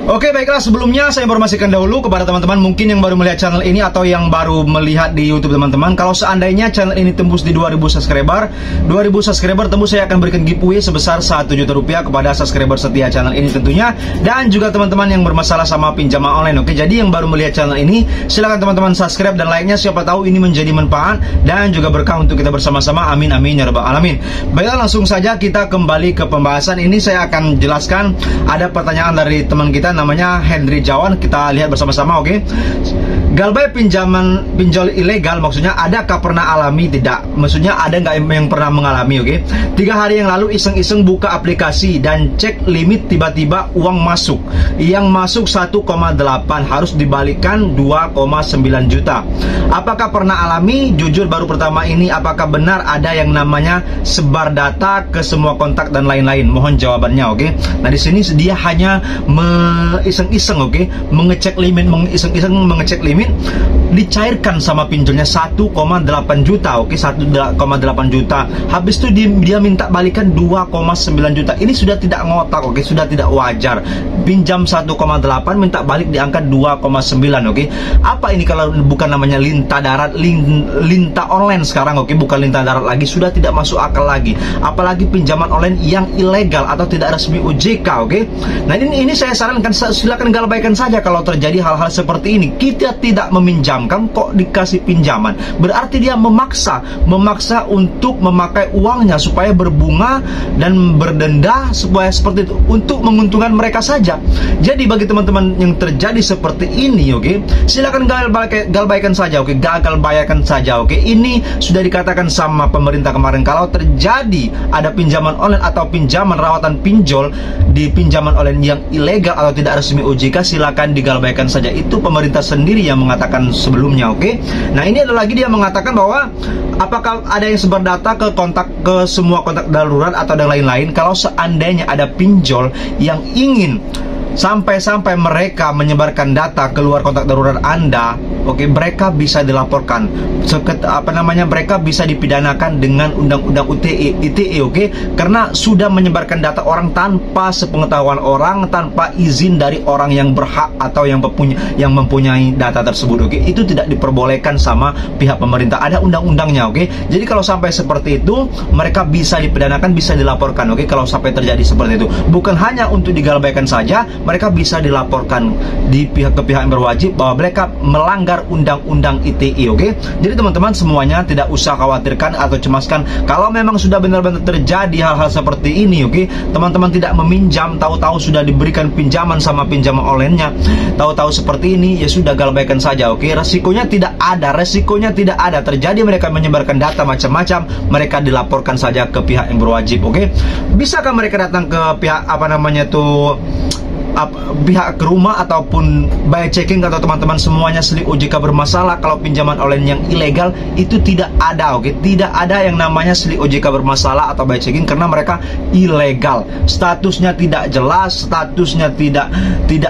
Oke, baiklah, sebelumnya saya informasikan dahulu kepada teman-teman mungkin yang baru melihat channel ini atau yang baru melihat di YouTube teman-teman. Kalau seandainya channel ini tembus di 2000 subscriber tembus, saya akan berikan giveaway sebesar 1 juta rupiah kepada subscriber setia channel ini tentunya. Dan juga teman-teman yang bermasalah sama pinjaman online. Oke, jadi yang baru melihat channel ini, silakan teman-teman subscribe dan like-nya, siapa tahu ini menjadi manfaat dan juga berkah untuk kita bersama-sama. Amin amin ya rabbal alamin. Baiklah, langsung saja kita kembali ke pembahasan ini. Saya akan jelaskan, ada pertanyaan dari teman kita namanya Henry Jawan, kita lihat bersama-sama. Oke. Galbay pinjol ilegal, maksudnya adakah pernah alami? Tidak, maksudnya ada nggak yang pernah mengalami? Oke. 3 hari yang lalu iseng-iseng buka aplikasi dan cek limit, tiba-tiba uang masuk. Yang masuk 1,8, harus dibalikkan 2,9 juta. Apakah pernah alami? Jujur baru pertama ini. Apakah benar ada yang namanya sebar data ke semua kontak dan lain-lain? Mohon jawabannya. Oke. Nah, di sini dia hanya iseng-iseng, oke, mengecek limit, mengecek limit, dicairkan sama pinjolnya 1,8 juta, oke, 1,8 juta. Habis itu dia minta balikan 2,9 juta. Ini sudah tidak ngotak, oke, sudah tidak wajar. Pinjam 1,8 minta balik di angka 2,9, oke. Apa ini kalau bukan namanya lintah darat, lintah online sekarang, oke, bukan lintah darat lagi, sudah tidak masuk akal lagi. Apalagi pinjaman online yang ilegal atau tidak resmi OJK, oke. Nah, ini saya sarankan, silakan galbaikan saja kalau terjadi hal-hal seperti ini. Kita tidak meminjamkan kok dikasih pinjaman, berarti dia memaksa untuk memakai uangnya supaya berbunga dan berdenda, supaya seperti itu untuk menguntungkan mereka saja. Jadi bagi teman-teman yang terjadi seperti ini, oke, silakan galbaikan saja, oke, gagal bayarkan saja, oke. Ini sudah dikatakan sama pemerintah kemarin, kalau terjadi ada pinjaman online atau pinjaman rawatan pinjol di pinjaman online yang ilegal atau tidak resmi OJK, silakan digalbaikan saja. Itu pemerintah sendiri yang mengatakan sebelumnya, oke. Nah, ini ada lagi dia mengatakan bahwa apakah ada yang sebar data ke semua kontak darurat atau yang lain-lain. Kalau seandainya ada pinjol yang ingin sampai mereka menyebarkan data keluar kontak darurat Anda, oke, mereka bisa dilaporkan. Mereka bisa dipidanakan dengan undang-undang ITE, oke, karena sudah menyebarkan data orang tanpa sepengetahuan orang, tanpa izin dari orang yang berhak atau yang mempunyai data tersebut, oke. Itu tidak diperbolehkan sama pihak pemerintah. Ada undang-undangnya, oke. Jadi kalau sampai seperti itu, mereka bisa dipidanakan, bisa dilaporkan, oke. Kalau sampai terjadi seperti itu, bukan hanya untuk digalbaikan saja, mereka bisa dilaporkan ke pihak yang berwajib bahwa mereka melanggar undang-undang ITE, oke. Jadi teman-teman semuanya tidak usah khawatirkan atau cemaskan. Kalau memang sudah benar-benar terjadi hal-hal seperti ini, oke, teman-teman tidak meminjam, tahu-tahu sudah diberikan pinjaman sama pinjaman online-nya, tahu-tahu seperti ini, ya sudah galbaikan saja, oke. Resikonya tidak ada, terjadi mereka menyebarkan data macam-macam, mereka dilaporkan saja ke pihak yang berwajib, oke. Bisakah mereka datang ke pihak pihak ke rumah ataupun by checking atau teman-teman semuanya selik OJK bermasalah? Kalau pinjaman online yang ilegal itu tidak ada, oke. Tidak ada yang namanya selik OJK bermasalah atau by checking karena mereka ilegal. Statusnya tidak jelas, statusnya tidak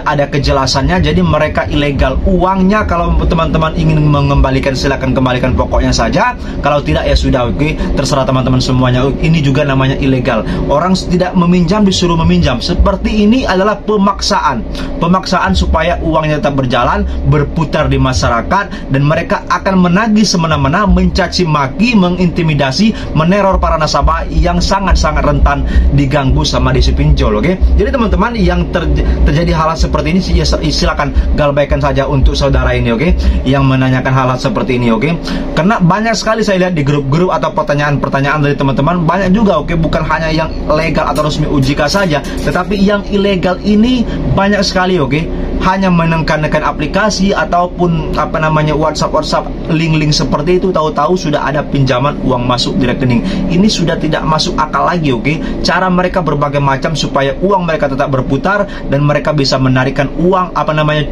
ada kejelasannya, jadi mereka ilegal. Uangnya kalau teman-teman ingin mengembalikan silakan kembalikan pokoknya saja. Kalau tidak ya sudah, oke. Terserah teman-teman semuanya. Ini juga namanya ilegal. Orang tidak meminjam disuruh meminjam. Seperti ini adalah pemaksaan supaya uangnya tetap berjalan, berputar di masyarakat, dan mereka akan menagih semena-mena, mencaci maki, mengintimidasi, meneror para nasabah yang sangat-sangat rentan diganggu sama si pinjol, oke. Jadi teman-teman yang terjadi hal seperti ini, silakan galbaikan saja untuk saudara ini, oke, yang menanyakan hal-hal seperti ini, oke. Karena banyak sekali saya lihat di grup-grup atau pertanyaan-pertanyaan dari teman-teman, banyak juga, oke, bukan hanya yang legal atau resmi OJK saja, tetapi yang ilegal ini banyak sekali, oke. Hanya menekan aplikasi ataupun WhatsApp link-link seperti itu, tahu-tahu sudah ada pinjaman uang masuk di rekening. Ini sudah tidak masuk akal lagi, oke. Cara mereka berbagai macam supaya uang mereka tetap berputar dan mereka bisa menarikkan uang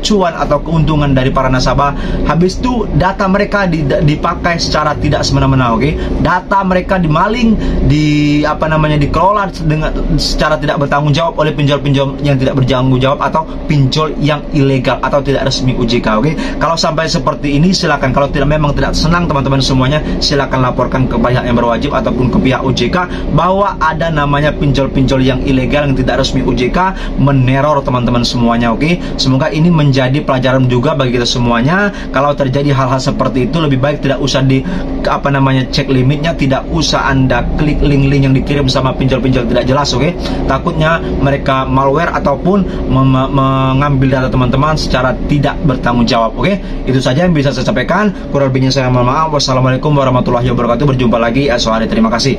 cuan atau keuntungan dari para nasabah. Habis itu data mereka dipakai secara tidak semena-mena, oke. Data mereka dimaling, dikelola dengan secara tidak bertanggung jawab oleh pinjol-pinjol yang tidak bertanggung jawab atau pinjol yang yang ilegal atau tidak resmi OJK. Oke, kalau sampai seperti ini silakan, kalau memang tidak senang teman-teman semuanya, silakan laporkan ke pihak yang berwajib ataupun ke pihak OJK bahwa ada namanya pinjol-pinjol yang ilegal yang tidak resmi OJK meneror teman-teman semuanya. Oke, semoga ini menjadi pelajaran juga bagi kita semuanya. Kalau terjadi hal-hal seperti itu, lebih baik tidak usah cek limitnya, tidak usah Anda klik link-link yang dikirim sama pinjol-pinjol tidak jelas. Oke, takutnya mereka malware ataupun mengambil data teman-teman secara tidak bertanggung jawab. Oke, itu saja yang bisa saya sampaikan. Kurang lebihnya saya mohon maaf. Wassalamualaikum warahmatullahi wabarakatuh. Berjumpa lagi esok hari. Terima kasih.